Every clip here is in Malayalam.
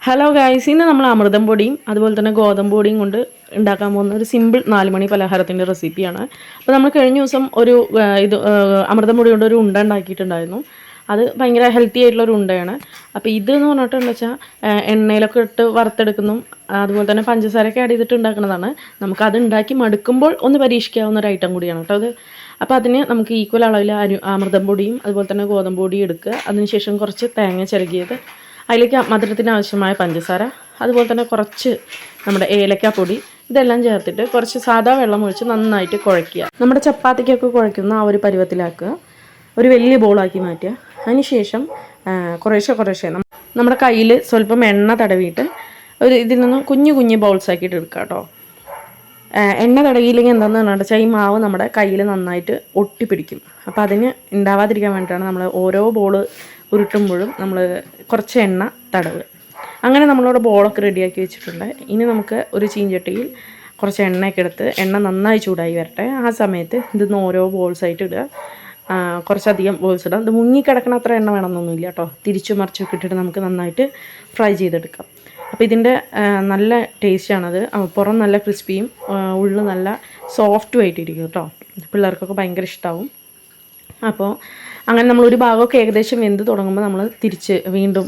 ഹലോ ഗായ്സ്, ഇന്ന് നമ്മൾ അമൃതം പൊടിയും അതുപോലെ തന്നെ ഗോതമ്പ് പൊടിയും കൊണ്ട് ഉണ്ടാക്കാൻ പോകുന്ന ഒരു സിമ്പിൾ 4 മണി പലഹാരത്തിൻ്റെ റെസിപ്പിയാണ്. അപ്പോൾ നമ്മൾ കഴിഞ്ഞ ദിവസം ഒരു അമൃതം പൊടി കൊണ്ട് ഒരു ഉണ്ട ഉണ്ടാക്കിയിട്ടുണ്ടായിരുന്നു. അത് ഭയങ്കര ഹെൽത്തി ആയിട്ടുള്ളൊരു ഉണ്ടയാണ്. അപ്പോൾ ഇതെന്ന് പറഞ്ഞിട്ടുണ്ടെന്ന് വെച്ചാൽ എണ്ണയിലൊക്കെ ഇട്ട് വറുത്തെടുക്കുന്നു, അതുപോലെ തന്നെ പഞ്ചസാരയൊക്കെ ആഡ് ചെയ്തിട്ട് ഉണ്ടാക്കുന്നതാണ്. നമുക്കത് ഉണ്ടാക്കി മടുക്കുമ്പോൾ ഒന്ന് പരീക്ഷിക്കാവുന്ന ഒരു ഐറ്റം കൂടിയാണ് കേട്ടോ അത്. അപ്പോൾ അതിന് നമുക്ക് ഈക്വൽ അളവിൽ അമൃതം പൊടിയും അതുപോലെ തന്നെ ഗോതമ്പ് പൊടിയും എടുക്കുക. അതിനുശേഷം കുറച്ച് തേങ്ങ ചിരകിയത്, അതിലേക്ക് മധുരത്തിന് ആവശ്യമായ പഞ്ചസാര, അതുപോലെ തന്നെ കുറച്ച് നമ്മുടെ ഏലക്കാപ്പൊടി, ഇതെല്ലാം ചേർത്തിട്ട് കുറച്ച് സാദാ വെള്ളം ഒഴിച്ച് നന്നായിട്ട് കുഴയ്ക്കുക. നമ്മുടെ ചപ്പാത്തിക്കൊക്കെ കുഴയ്ക്കുന്ന ആ ഒരു പരുവത്തിലാക്കുക. ഒരു വലിയ ബോളാക്കി മാറ്റുക. അതിനുശേഷം കുറേശ്ശെ നമ്മുടെ കയ്യിൽ സ്വല്പം എണ്ണ തടവിയിട്ട് ഇതിൽ നിന്ന് കുഞ്ഞു കുഞ്ഞു ബൗൾസ് ആക്കിയിട്ട് എടുക്കുക കേട്ടോ. എണ്ണ തടവിയില്ലെങ്കിൽ എന്താണെന്ന് വെച്ചാൽ ഈ മാവ് നമ്മുടെ കയ്യിൽ നന്നായിട്ട് ഒട്ടിപ്പിടിക്കും. അപ്പോൾ അതിന് ഉണ്ടാവാതിരിക്കാൻ വേണ്ടിയിട്ടാണ് നമ്മൾ ഓരോ ബോള് ഉരുട്ടുമ്പോഴും നമ്മൾ കുറച്ച് എണ്ണ തടവ്. അങ്ങനെ നമ്മളിവിടെ ബോളൊക്കെ റെഡിയാക്കി വെച്ചിട്ടുണ്ട്. ഇനി നമുക്ക് ഒരു ചീഞ്ചട്ടിയിൽ കുറച്ച് എണ്ണയൊക്കെ എടുത്ത് എണ്ണ നന്നായി ചൂടായി വരട്ടെ. ആ സമയത്ത് ഇതിന്ന് ഓരോ ബോൾസായിട്ട് ഇടുക. കുറച്ചധികം ബോൾസ് ഇടാം. ഇത് മുങ്ങിക്കിടക്കണ അത്ര എണ്ണ വേണമെന്നൊന്നുമില്ല കേട്ടോ. തിരിച്ചു മറിച്ചൊക്കെ ഇട്ടിട്ട് നമുക്ക് നന്നായിട്ട് ഫ്രൈ ചെയ്തെടുക്കാം. അപ്പോൾ ഇതിൻ്റെ നല്ല ടേസ്റ്റാണത്. പുറം നല്ല ക്രിസ്പിയും ഉള്ളിൽ നല്ല സോഫ്റ്റും ആയിട്ടിരിക്കും കേട്ടോ. പിള്ളേർക്കൊക്കെ ഭയങ്കര ഇഷ്ടമാവും. അപ്പോൾ അങ്ങനെ നമ്മളൊരു ഭാഗമൊക്കെ ഏകദേശം വെന്ത് തുടങ്ങുമ്പോൾ നമ്മൾ തിരിച്ച് വീണ്ടും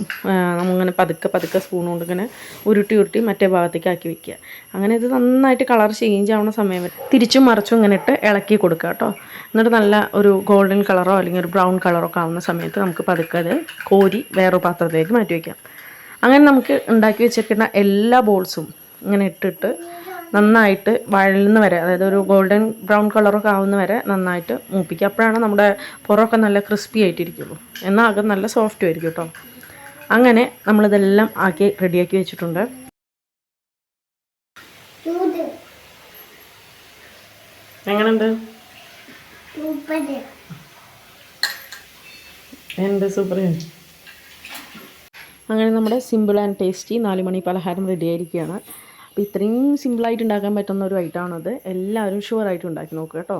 നമ്മളിങ്ങനെ പതുക്കെ സ്പൂൺ കൊണ്ട് ഇങ്ങനെ ഉരുട്ടി മറ്റേ ഭാഗത്തേക്ക് ആക്കി വെക്കുക. അങ്ങനെ ഇത് നന്നായിട്ട് കളർ ചേഞ്ച് ആവുന്ന സമയം വരെ തിരിച്ചും മറിച്ചും ഇങ്ങനെ ഇട്ട് ഇളക്കി കൊടുക്കുക കേട്ടോ. എന്നിട്ട് നല്ല ഒരു ഗോൾഡൻ കളറോ അല്ലെങ്കിൽ ഒരു ബ്രൗൺ കളറോ ഒക്കെ ആവുന്ന സമയത്ത് നമുക്ക് പതുക്കെ അത് കോരി വേറൊരു പാത്രത്തിലേക്ക് മാറ്റി വയ്ക്കാം. അങ്ങനെ നമുക്ക് ഉണ്ടാക്കി വെച്ചിരിക്കുന്ന എല്ലാ ബോൾസും ഇങ്ങനെ ഇട്ടിട്ട് നന്നായിട്ട് വഴലുന്ന വരെ, അതായത് ഒരു ഗോൾഡൻ ബ്രൗൺ കളറൊക്കെ ആവുന്ന വരെ നന്നായിട്ട് മൂപ്പിക്കുക. അപ്പോഴാണ് നമ്മുടെ പുറമൊക്കെ നല്ല ക്രിസ്പി ആയിട്ടിരിക്കുള്ളൂ, എന്നാൽ അകം നല്ല സോഫ്റ്റും ആയിരിക്കും കേട്ടോ. അങ്ങനെ നമ്മളിതെല്ലാം ആക്കി റെഡിയാക്കി വെച്ചിട്ടുണ്ട്. എങ്ങനെയുണ്ട്? എന്ത് സൂപ്പർ. അങ്ങനെ നമ്മുടെ സിമ്പിൾ ആൻഡ് ടേസ്റ്റി 4 മണി പലഹാരം റെഡി ആയിരിക്കുകയാണ്. അപ്പോൾ ഇത്രയും സിമ്പിളായിട്ട് ഉണ്ടാക്കാൻ പറ്റുന്ന ഒരു ഐറ്റമാണത്. എല്ലാവരും ഷുവറായിട്ട് ഉണ്ടാക്കി നോക്കുക കേട്ടോ.